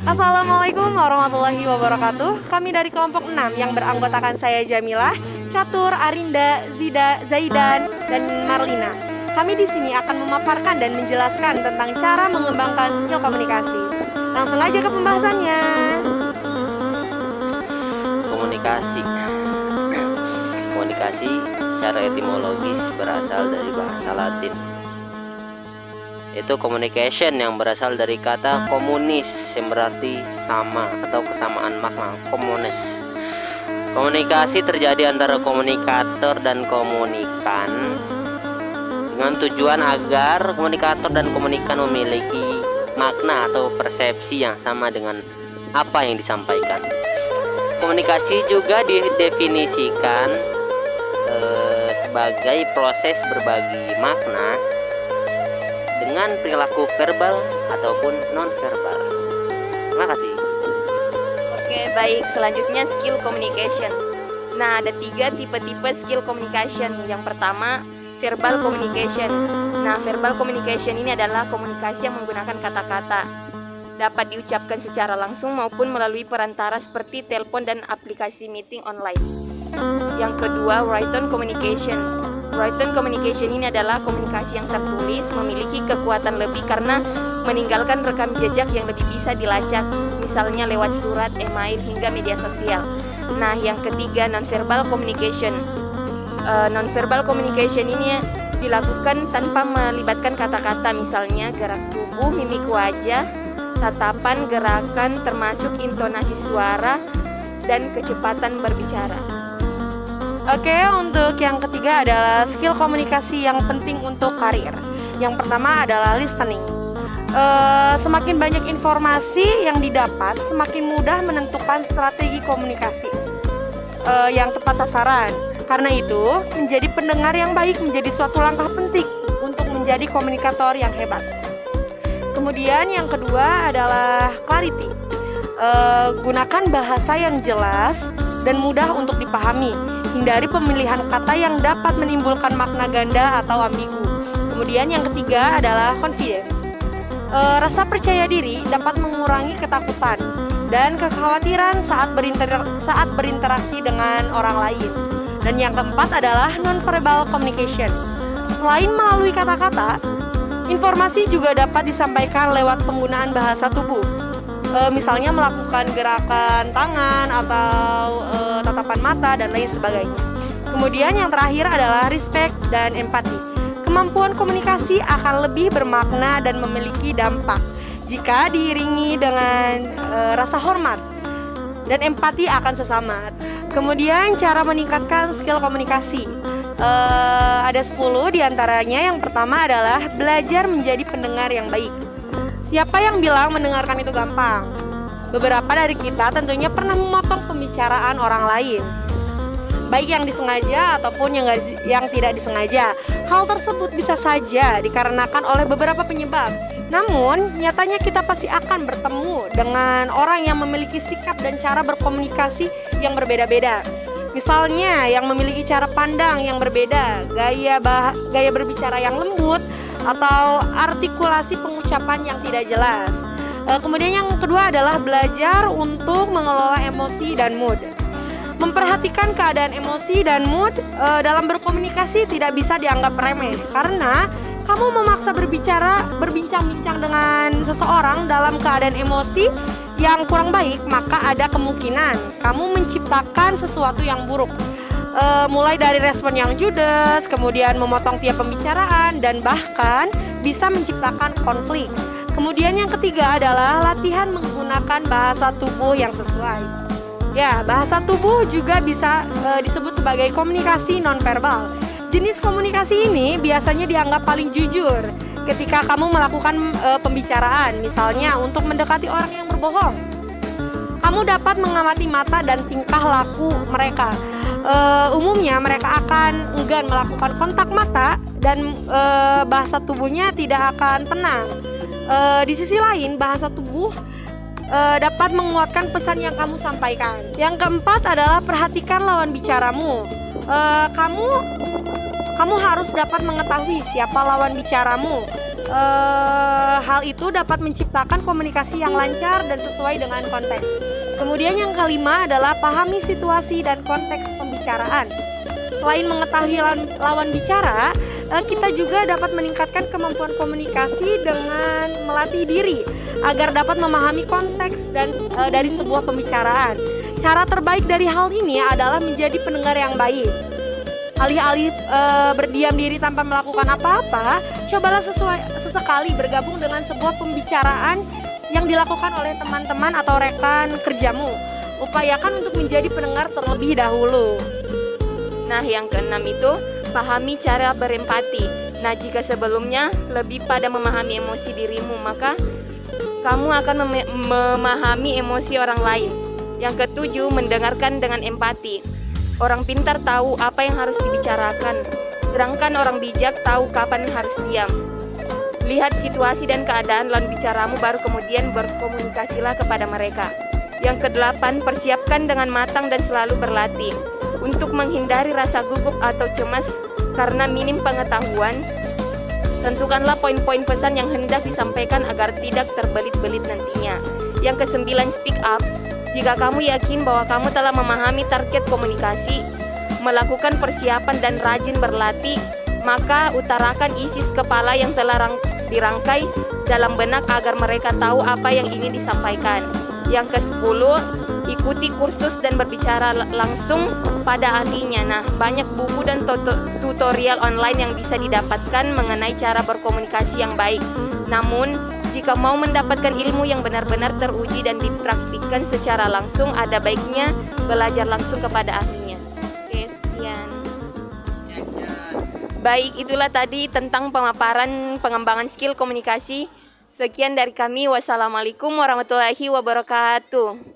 Assalamualaikum warahmatullahi wabarakatuh. Kami dari kelompok 6 yang beranggotakan saya Jamilah, Catur, Arinda, Zida, Zaidan, dan Marlina. Kami di sini akan memaparkan dan menjelaskan tentang cara mengembangkan skill komunikasi. Langsung aja ke pembahasannya. Komunikasi. Komunikasi secara etimologis berasal dari bahasa Latin. Itu communication yang berasal dari kata komunis yang berarti sama atau kesamaan makna, komunis. Komunikasi terjadi antara komunikator dan komunikan dengan tujuan agar komunikator dan komunikan memiliki makna atau persepsi yang sama dengan apa yang disampaikan. Komunikasi juga didefinisikan sebagai proses berbagi makna dengan perilaku verbal ataupun non-verbal. Terima kasih. Oke, baik. Selanjutnya skill communication. Nah, ada 3 tipe-tipe skill communication. Yang pertama, verbal communication. Nah, verbal communication ini adalah komunikasi yang menggunakan kata-kata. Dapat diucapkan secara langsung maupun melalui perantara seperti telepon dan aplikasi meeting online. Yang kedua, written communication. Written communication ini adalah komunikasi yang tertulis, memiliki kekuatan lebih karena meninggalkan rekam jejak yang lebih bisa dilacak, misalnya lewat surat, email, hingga media sosial. Nah, yang ketiga, non-verbal communication. Non-verbal communication ini dilakukan tanpa melibatkan kata-kata, misalnya gerak tubuh, mimik wajah, tatapan, gerakan, termasuk intonasi suara, dan kecepatan berbicara. Oke, untuk yang ketiga adalah skill komunikasi yang penting untuk karir. Yang pertama adalah listening. Semakin banyak informasi yang didapat, semakin mudah menentukan strategi komunikasi yang tepat sasaran. Karena itu, menjadi pendengar yang baik menjadi suatu langkah penting untuk menjadi komunikator yang hebat. Kemudian yang kedua adalah clarity. Gunakan bahasa yang jelas dan mudah untuk dipahami. Hindari pemilihan kata yang dapat menimbulkan makna ganda atau ambigu. Kemudian yang ketiga adalah confidence. Rasa percaya diri dapat mengurangi ketakutan dan kekhawatiran saat berinteraksi dengan orang lain. Dan yang keempat adalah non-verbal communication. Selain melalui kata-kata, informasi juga dapat disampaikan lewat penggunaan bahasa tubuh. Misalnya melakukan gerakan tangan atau tatapan mata dan lain sebagainya. Kemudian yang terakhir adalah respect dan empati. Kemampuan komunikasi akan lebih bermakna dan memiliki dampak jika diiringi dengan rasa hormat dan empati akan sesama. Kemudian cara meningkatkan skill komunikasi. Ada 10 diantaranya. Yang pertama adalah belajar menjadi pendengar yang baik. Siapa yang bilang mendengarkan itu gampang? Beberapa dari kita tentunya pernah memotong pembicaraan orang lain, baik yang disengaja ataupun yang tidak disengaja. Hal tersebut bisa saja dikarenakan oleh beberapa penyebab. Namun, nyatanya kita pasti akan bertemu dengan orang yang memiliki sikap dan cara berkomunikasi yang berbeda-beda. Misalnya, yang memiliki cara pandang yang berbeda, gaya berbicara yang lembut, atau artikulasi pengucapan yang tidak jelas. Kemudian yang kedua adalah belajar untuk mengelola emosi dan mood. Memperhatikan keadaan emosi dan mood dalam berkomunikasi tidak bisa dianggap remeh, karena kamu memaksa berbincang-bincang dengan seseorang dalam keadaan emosi yang kurang baik, maka ada kemungkinan kamu menciptakan sesuatu yang buruk. Mulai dari respon yang judes, kemudian memotong tiap pembicaraan, dan bahkan bisa menciptakan konflik. Kemudian yang ketiga adalah latihan menggunakan bahasa tubuh yang sesuai. Ya, bahasa tubuh juga bisa disebut sebagai komunikasi nonverbal. Jenis komunikasi ini biasanya dianggap paling jujur ketika kamu melakukan pembicaraan, misalnya untuk mendekati orang yang berbohong. Kamu dapat mengamati mata dan tingkah laku mereka. Umumnya mereka akan enggan melakukan kontak mata dan bahasa tubuhnya tidak akan tenang. Di sisi lain, bahasa tubuh dapat menguatkan pesan yang kamu sampaikan. Yang keempat adalah perhatikan lawan bicaramu. Kamu harus dapat mengetahui siapa lawan bicaramu. Hal itu dapat menciptakan komunikasi yang lancar dan sesuai dengan konteks. Kemudian yang kelima adalah pahami situasi dan konteks pembicaraan. Selain mengetahui lawan bicara, kita juga dapat meningkatkan kemampuan komunikasi dengan melatih diri agar dapat memahami konteks dan dari sebuah pembicaraan. Cara terbaik dari hal ini adalah menjadi pendengar yang baik. Alih-alih berdiam diri tanpa melakukan apa-apa, cobalah sesekali bergabung dengan sebuah pembicaraan yang dilakukan oleh teman-teman atau rekan kerjamu. Upayakan untuk menjadi pendengar terlebih dahulu. Nah, yang keenam itu pahami cara berempati. Nah, jika sebelumnya lebih pada memahami emosi dirimu, maka kamu akan memahami emosi orang lain. Yang ketujuh, mendengarkan dengan empati. Orang pintar tahu apa yang harus dibicarakan, sedangkan orang bijak tahu kapan harus diam. Lihat situasi dan keadaan lawan bicaramu, baru kemudian berkomunikasilah kepada mereka. Yang kedelapan, persiapkan dengan matang dan selalu berlatih. Untuk menghindari rasa gugup atau cemas karena minim pengetahuan, tentukanlah poin-poin pesan yang hendak disampaikan agar tidak terbelit-belit nantinya. Yang kesembilan, speak up. Jika kamu yakin bahwa kamu telah memahami target komunikasi, melakukan persiapan dan rajin berlatih, maka utarakan isi kepala yang telah dirangkai dalam benak agar mereka tahu apa yang ingin disampaikan. Yang ke-10, ikuti kursus dan berbicara langsung pada ahlinya. Nah, banyak buku dan tutorial online yang bisa didapatkan mengenai cara berkomunikasi yang baik. Namun, jika mau mendapatkan ilmu yang benar-benar teruji dan dipraktikkan secara langsung, ada baiknya belajar langsung kepada ahlinya. Oke, sekian. Baik, itulah tadi tentang pemaparan pengembangan skill komunikasi. Sekian dari kami. Wassalamualaikum warahmatullahi wabarakatuh.